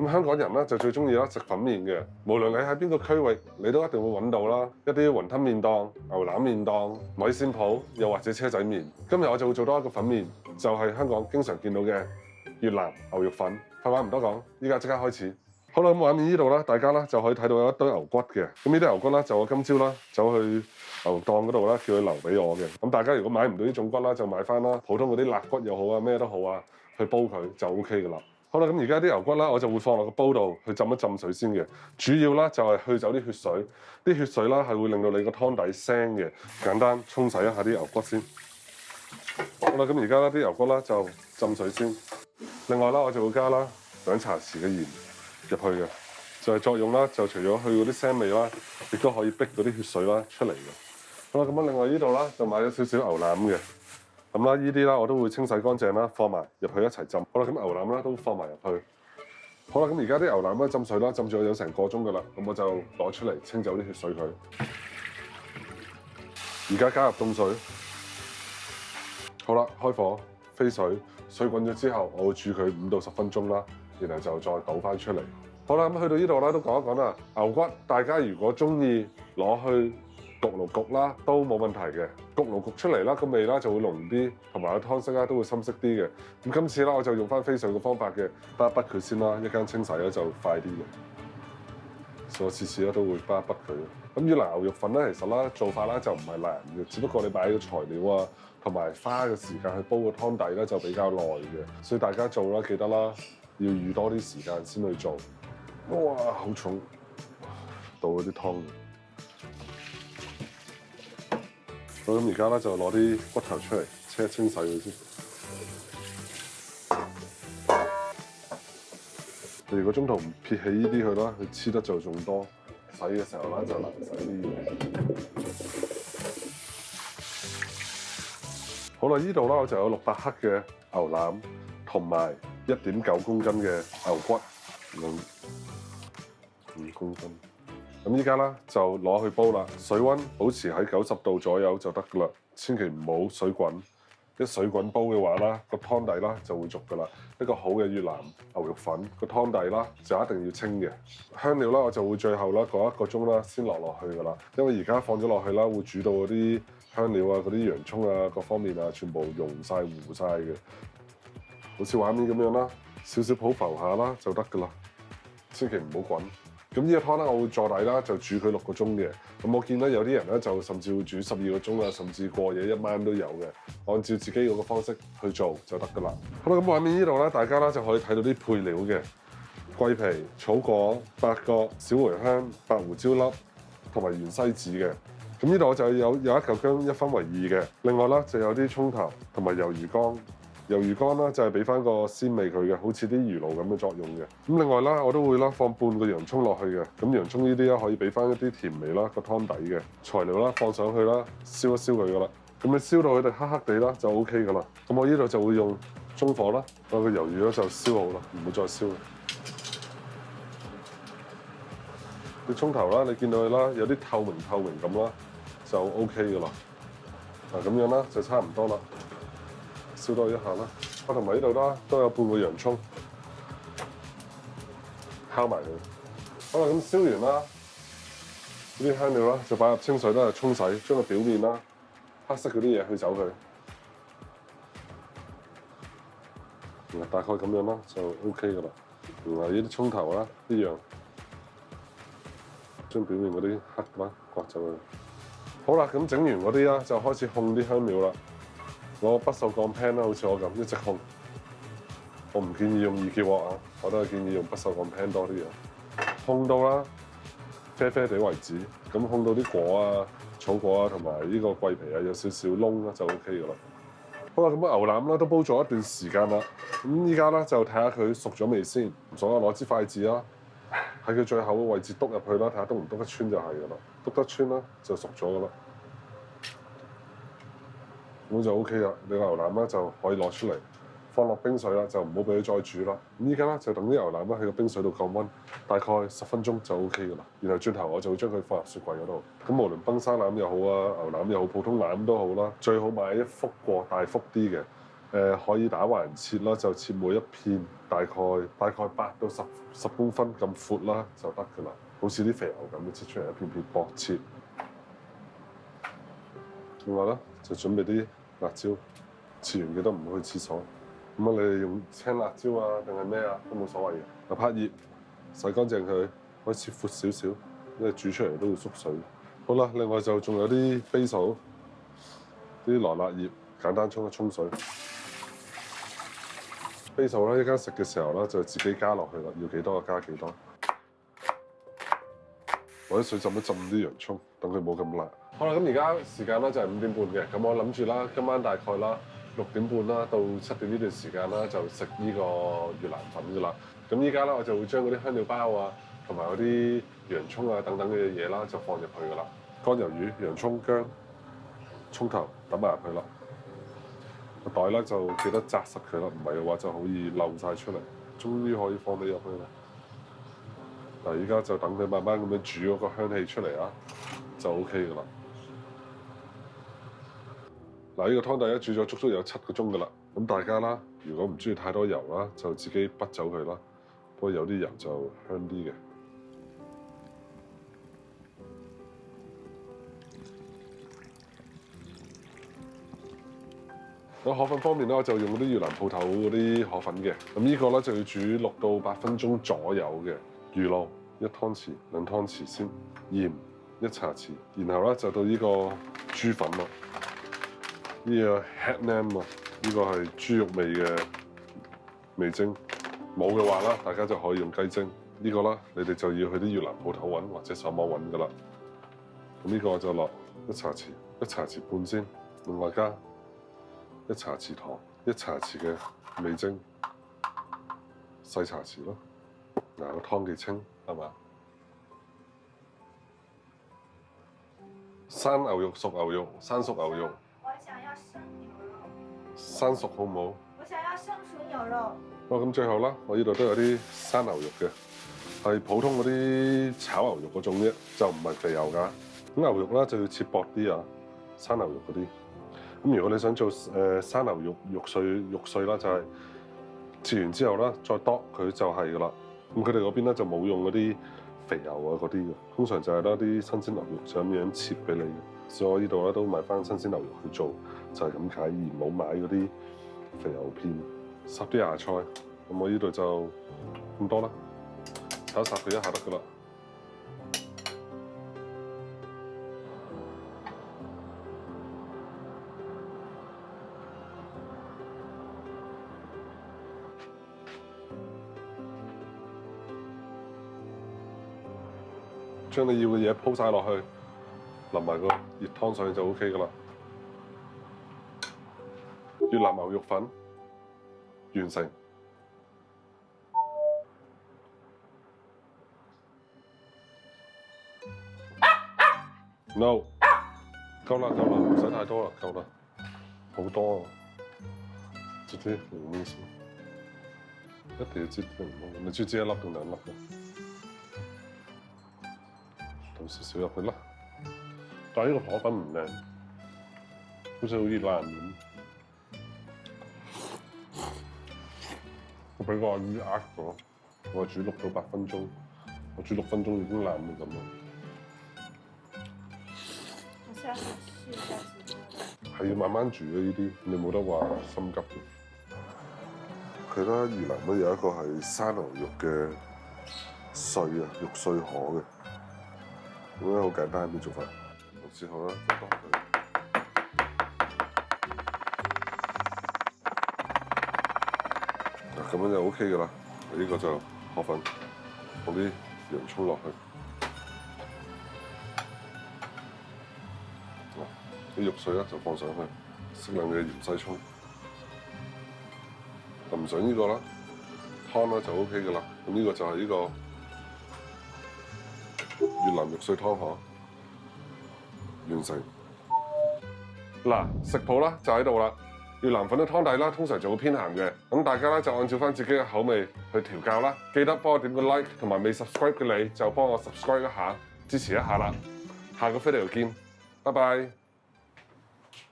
咁香港人咧就最中意啦食粉麵嘅，無論你喺邊個區域，你都一定會揾到啦。一啲雲吞麵檔、牛腩麵檔、米線鋪，又或者車仔麵。今日我就會做多一個粉麵，就係香港經常見到嘅越南牛肉粉。廢話唔多講，依家即刻開始。好啦，咁畫面呢度啦，大家咧就可以睇到有一堆牛骨嘅。咁呢啲牛骨咧就我今朝啦走去牛檔嗰度啦，叫佢留俾我嘅。咁大家如果買唔到呢種骨啦，就買翻啦普通嗰啲肋骨又好啊，咩都好啊，去煲佢就 O K 噶啦。好啦，咁而家啲牛骨啦，我就會放落個煲度去浸一浸水先嘅。主要啦就係去走啲血水，啲血水啦係會令到你個湯底腥嘅。簡單沖洗一下啲牛骨先。好啦，咁而家咧啲牛骨啦就浸水先。另外啦，我就會加啦2茶匙嘅鹽入去嘅，就係作用啦，就除咗去嗰啲腥味啦，亦都可以逼嗰啲血水啦出嚟嘅。好啦，咁啊另外呢度啦就買咗少少牛腩嘅。咁啦，呢啲啦我都會清洗乾淨啦，放埋入去一齊浸。好啦，咁牛腩啦都放埋入去。好啦，咁而家啲牛腩咧浸水啦，浸咗有成個鐘噶啦，咁我就攞出嚟清走啲血水佢。而家加入凍水。好啦，開火飛水，水滾咗之後，我會煮佢5到10分鐘啦，然後就再倒翻出嚟。好啦，咁去到呢度啦，都講一講啦。牛骨大家如果中意攞去焗爐焗啦，都冇問題嘅。焗爐焗出嚟啦，個味啦就會濃啲，同埋個湯色啦都會深色啲嘅。咁今次啦，我就用翻飛水嘅方法嘅，筆一筆佢先啦，一間清洗咧就快啲嘅。所以我次次咧都會筆一筆佢。咁越南牛肉粉咧，其實啦做法啦就唔係難嘅，只不過你擺嘅材料啊，同埋花嘅時間去煲個湯底咧就比較耐嘅。所以大家做啦，記得啦，要預多啲時間先去做。哇，好重，倒嗰啲湯。好，咁而家咧就攞啲骨頭出嚟，清洗佢先。你如果中途唔撇起呢啲佢啦，佢黐得就仲多，洗嘅時候啦就難洗啲嘢。好啦，呢度啦我就有600克嘅牛腩，同埋1.9公斤嘅牛骨，5公斤。咁依家啦就攞去煲啦，水溫保持喺90度左右就得噶啦，千祈唔好水滾。一水滾煲嘅話啦，個湯底啦就會濁噶啦。一個好嘅越南牛肉粉個湯底啦就一定要清嘅。香料啦我就會最後啦過1個鐘啦先落去噶啦，因為而家放咗落去啦會煮到嗰啲香料啊、嗰啲洋葱啊各方面啊全部溶晒糊晒嘅，好似畫面咁樣啦，少少泡浮下啦就得噶啦，千祈唔好滾。咁呢個湯咧，我會坐底啦，就煮佢6個鐘嘅。咁我見到有啲人咧，就甚至會煮12個鐘啊，甚至過夜1晚都有嘅。按照自己嗰個方式去做就得噶啦。好啦，咁畫面呢度咧，大家咧就可以睇到啲配料嘅桂皮、草果、八角、小茴香、白胡椒粒同埋芫茜子嘅。咁呢度我就有一嚿薑1分為2嘅。另外啦，就有啲葱頭同埋魷魚乾。魷魚乾啦，就係俾翻個鮮味佢嘅，好似啲魚露咁嘅作用嘅。咁另外啦，我都會啦放半個洋葱落去嘅。咁洋葱呢啲咧可以俾翻一啲甜味啦，個湯底嘅材料啦放上去啦，燒一燒佢噶啦。咁你燒到佢哋黑黑地啦，就 O K 噶啦。咁我呢度就會用中火啦，個魷魚咧就燒好啦，唔會再燒啦。啲葱頭啦，你見到佢啦，有啲透明咁啦，就 O K 噶啦。嗱咁樣啦，就差唔多啦。燒多一下啦，我同埋呢度啦都有半個洋葱，敲埋佢。好啦，咁燒完啦，呢啲香料啦就擺入清水啦，沖洗，將個表面啦黑色嗰啲嘢去走佢。大概咁樣啦，就 OK 噶啦。然後呢啲葱頭啦一樣，將表面嗰啲黑啦刮走佢。好啦，咁整完嗰啲啦，就開始烘啲香料啦。攞不鏽鋼 pan 啦，好似我咁一直烘。我唔建議用2結鑊啊，我都係建議用不鏽鋼 pan 多啲嘅。烘到啦，啡啡地為止。咁烘到啲果啊、草果啊同埋呢個桂皮啊有少少燶啦，就 OK 噶啦。好啦，咁牛腩啦都煲咗一段時間啦。咁依家咧就睇下佢熟咗未先。唔所謂攞支筷子啦，喺佢最後嘅位置篤入去啦，睇下篤唔篤得穿就係噶啦。篤得穿啦就熟咗噶啦。咁就 OK 啦，你個牛腩咧就可以攞出嚟，放落冰水啦，就唔好俾佢再煮啦。咁依家咧就等啲牛腩咧喺個冰水度降溫，大概10分鐘就 OK 噶啦。然後轉頭我就會將佢放入雪櫃嗰度。咁無論崩沙腩又好啊，牛腩又好，普通腩都好啦，最好買一幅過大幅啲嘅，可以打橫切啦，就切每一片大概8到10公分咁闊啦，就得㗎啦。好似啲肥牛咁，切出嚟一片片薄切。另外咧，就準備啲辣椒，切完記得唔去廁所。咁啊，你哋用青辣椒啊，定係咩啊，都冇所謂嘅。啊，拍葉，洗乾淨佢，可以切闊少少，因為煮出嚟都要縮水。好啦，另外就仲有啲 basil，啲羅勒葉，簡單沖一沖水。basil咧，一間食嘅時候咧，就自己加落去啦，要幾多就加幾多。攞啲水浸一浸啲洋葱，等佢冇咁辣。好啦，咁而家時間咧就係5點半嘅，咁我諗住啦，今晚大概啦6點半啦到7點呢段時間啦，就食呢個越南粉噶啦。咁依家咧我就會將嗰啲香料包啊，同埋嗰啲洋葱啊等等嘅嘢啦，就放入去噶啦。乾魷魚、洋葱、薑、葱頭揼埋入去啦。個袋咧就記得紮實佢啦，唔係嘅話就好易漏晒出嚟。終於可以放你入去啦。嗱，依家就等佢慢慢咁樣煮嗰個香氣出嚟啊，就 OK 噶啦。嗱，呢個湯底咧煮咗足足有7個鐘噶啦。咁大家啦，如果唔中意太多油啦，就自己畢走佢啦。不過有啲油就香啲嘅。咁河粉方面咧，我就用嗰啲越南鋪頭嗰啲河粉嘅。咁呢個咧就要煮6到8分鐘左右嘅。魚露1湯匙、2湯匙先，鹽1茶匙，然後咧就到呢個豬粉啦。呢個 het nam 啊，呢個係豬肉味嘅味精。冇嘅話啦，大家就可以用雞精。呢個啦，你哋就要去啲越南鋪頭揾或者上網揾噶啦。咁呢個我就落1茶匙、1茶匙半先，另外加1茶匙糖、1茶匙嘅味精，細茶匙咯。嗱，個湯幾清係嘛？生牛肉、熟牛肉、生熟牛肉。我想要生牛肉。生熟好唔好？我想要生熟牛肉。咁最後啦，我呢度都有啲生牛肉嘅，係普通嗰啲炒牛肉嗰種啫，就唔係肥牛㗎。咁牛肉啦就要切薄啲啊，生牛肉嗰啲。咁如果你想做生牛肉肉碎啦，就係切完之後啦，再剁佢就係㗎啦。咁佢哋嗰邊咧就冇用嗰啲肥牛啊嗰啲嘅，通常就係得啲新鮮牛肉就咁樣切俾你嘅。所以我呢度咧都買翻新鮮牛肉去做，就係咁解，而冇買嗰啲肥牛片。烚啲芽菜，咁我呢度就咁多啦，炒烚佢一下得噶啦。將你要嘅嘢鋪晒落去，淋埋個熱湯上去就 OK 噶啦。越南牛肉粉完成。No， 夠啦，唔使太多啦，夠啦，好多啊！切啲唔好意思，一定要切啲唔好，你中意切1粒定2粒嘅？倒少少入去啦。但係呢個河粉唔靚，好似爛咁。我俾個阿姨呃咗，我煮6到8分鐘，我煮6分鐘已經爛到咁啦。我下次試一下直播。係要慢慢煮嘅呢啲，你冇得話心急嘅。佢咧越南咧有一個係生牛肉嘅碎啊，肉碎河嘅，咁樣好簡單嘅做法。之後咧就落去。咁樣就 OK 噶啦，呢個就河粉，放啲洋葱落去，啲肉碎咧就放上去，適量嘅芫茜葱，淋上呢個啦，湯咧就 OK 噶啦。咁呢個就係呢個越南肉碎湯河，完成。嗱，食譜啦就喺度啦。越南粉嘅湯底啦，通常就會偏鹹嘅，咁大家咧就按照翻自己嘅口味去調教啦。記得幫我點個 like， 同埋未 subscribe 嘅你就幫我 subscribe 一下，支持一下啦。下個 video 見，拜拜。